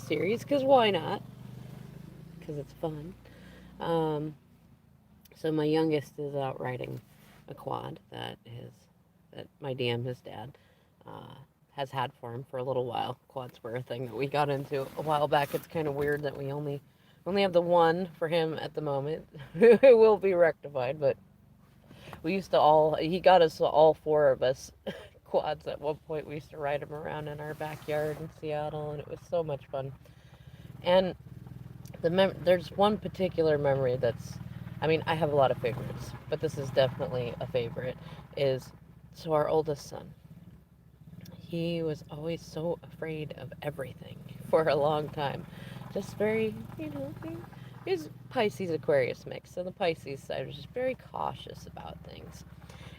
series, because why not? Because it's fun. Um, so my youngest is out riding a quad that my DM, his dad, uh, has had for him for a little while. Quads were a thing that we got into a while back. It's kind of weird that we only have the one for him at the moment. It will be rectified, but we used to all he got us all four of us quads at one point. We used to ride them around in our backyard in Seattle, and it was so much fun. And there's one particular memory that's, I mean, I have a lot of favorites, but this is definitely a favorite. Is so our oldest son. He was always so afraid of everything for a long time. Just very, he's Pisces Aquarius mix. So the Pisces side was just very cautious about things.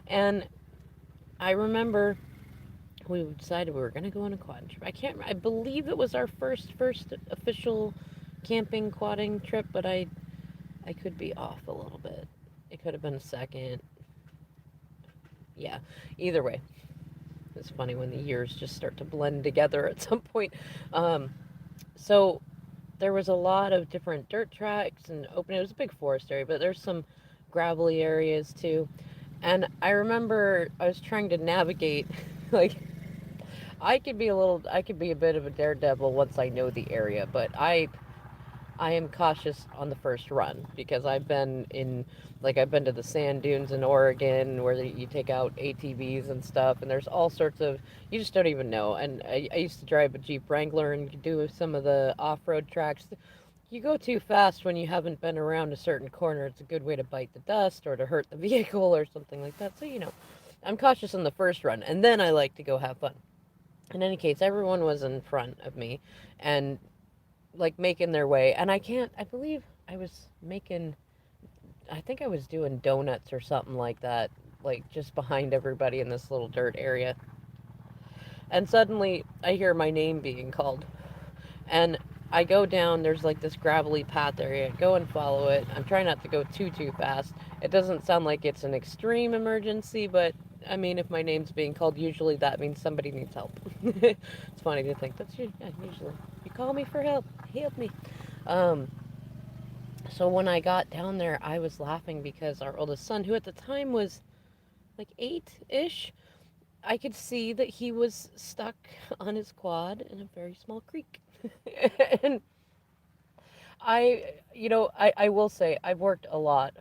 And I remember we decided we were going to go on a quad trip. I believe it was our first official camping quadding trip, but I could be off a little bit. It could have been a second. Yeah, either way. It's funny when the years just start to blend together at some point. Um, so there was a lot of different dirt tracks and open. It was a big forest area, but there's some gravelly areas too. And I remember I was trying to navigate, like I could be a bit of a daredevil once I know the area, but I am cautious on the first run because I've been to the sand dunes in Oregon where you take out ATVs and stuff, and there's all sorts of, you just don't even know. And I used to drive a Jeep Wrangler and do some of the off-road tracks. You go too fast when you haven't been around a certain corner. It's a good way to bite the dust or to hurt the vehicle or something like that. So, I'm cautious on the first run, and then I like to go have fun. In any case, everyone was in front of me and like making their way. And I believe I think I was doing donuts or something like that, like just behind everybody in this little dirt area. And suddenly I hear my name being called. And I go down, there's like this gravelly path area. Go and follow it. I'm trying not to go too fast. It doesn't sound like it's an extreme emergency, but I mean, if my name's being called, usually that means somebody needs help. It's funny to think yeah, usually you call me for help, help me. Um, so when I got down there, I was laughing because our oldest son, who at the time was like 8-ish, I could see that he was stuck on his quad in a very small creek. And I will say I've worked a lot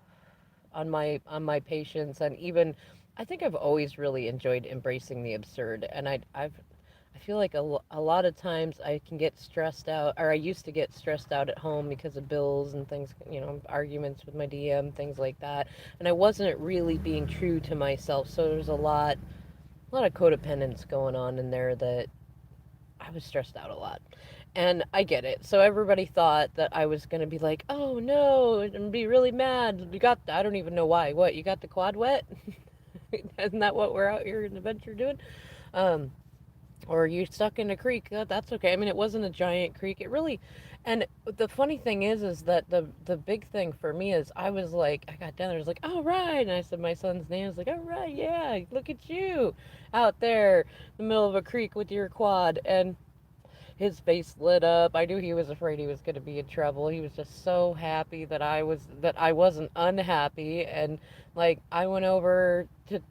on my patience, and even I think I've always really enjoyed embracing the absurd. And I feel like a lot of times I can get stressed out, or I used to get stressed out at home because of bills and things, arguments with my DM, things like that. And I wasn't really being true to myself. So there's a lot of codependence going on in there that I was stressed out a lot. And I get it. So everybody thought that I was going to be like, oh no, and be really mad. I don't even know why. What, you got the quad wet? Isn't that what we're out here in the adventure doing? Um, or you stuck in a creek. That's okay. I mean, it wasn't a giant creek. It really, and the funny thing is that the big thing for me is I was like, I got down there, I was like, all right, and I said my son's name. I was like, all right, yeah, look at you out there in the middle of a creek with your quad, and his face lit up. I knew he was afraid he was going to be in trouble. He was just so happy that I wasn't unhappy, and like I went over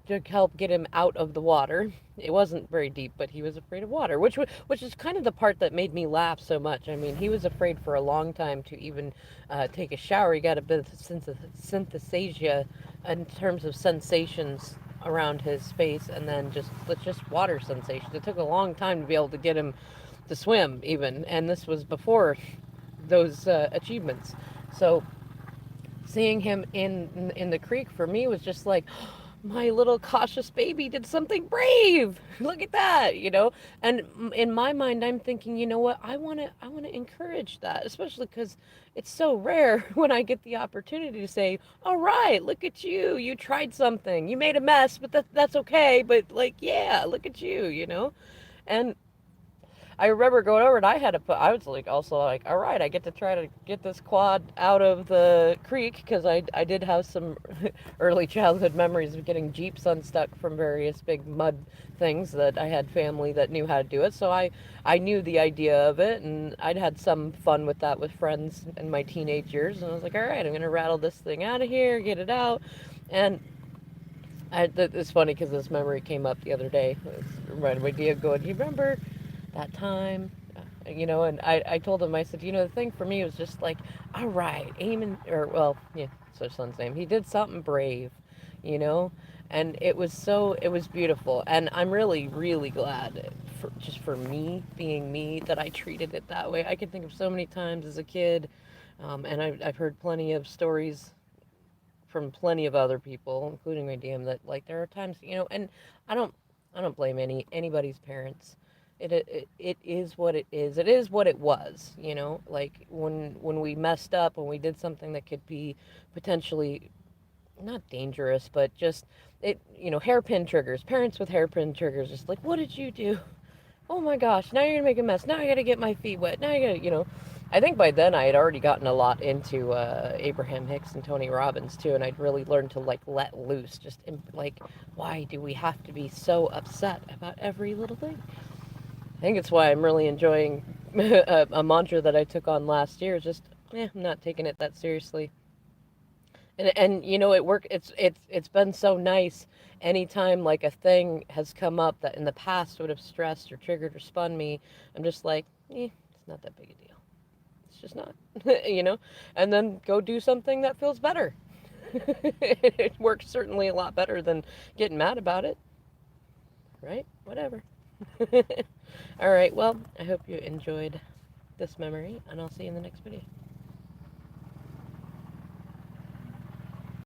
to help get him out of the water. It wasn't very deep, but he was afraid of water, which is kind of the part that made me laugh so much. I mean, he was afraid for a long time to even take a shower. He got a bit of synesthesia in terms of sensations around his face, and then just water sensations. It took a long time to be able to get him to swim even, and this was before those achievements. So seeing him in the creek for me was just like, my little cautious baby did something brave. Look at that, And in my mind, I'm thinking, you know what? I want to encourage that, especially because it's so rare when I get the opportunity to say, "All right, look at you. You tried something. You made a mess, but that's okay. But like, yeah, look at you," And I remember going over and I had to put, I was like, also like, all right, I get to try to get this quad out of the creek because I did have some early childhood memories of getting Jeeps unstuck from various big mud things that I had family that knew how to do it. So I knew the idea of it, and I'd had some fun with that with friends in my teenage years. And I was like, all right, I'm going to rattle this thing out of here, get it out. And it's funny because this memory came up the other day. It reminded me of Diego going, do you remember that time? And I told him, I said, the thing for me was just like, all right, Eamon, or, well, yeah, it's our son's name. He did something brave, you know? And it was beautiful. And I'm really, really glad, just for me, being me, that I treated it that way. I can think of so many times as a kid, and I've heard plenty of stories from plenty of other people, including my DM, that like there are times, and I don't I don't blame anybody's parents. It is what it is. It is what it was, like when we messed up, when we did something that could be potentially not dangerous, but just hairpin triggers. Parents with hairpin triggers, just like, what did you do? Oh my gosh, now you're gonna make a mess. Now I gotta get my feet wet. Now I gotta. I think by then I had already gotten a lot into Abraham Hicks and Tony Robbins too, and I'd really learned to like let loose. Just like, why do we have to be so upset about every little thing? I think it's why I'm really enjoying a mantra that I took on last year. Just, I'm not taking it that seriously. And it worked. It's been so nice. Anytime like a thing has come up that in the past would have stressed or triggered or spun me, I'm just like, it's not that big a deal. It's just not, and then go do something that feels better. It works certainly a lot better than getting mad about it, right? Whatever. All right, well, I hope you enjoyed this memory, and I'll see you in the next video.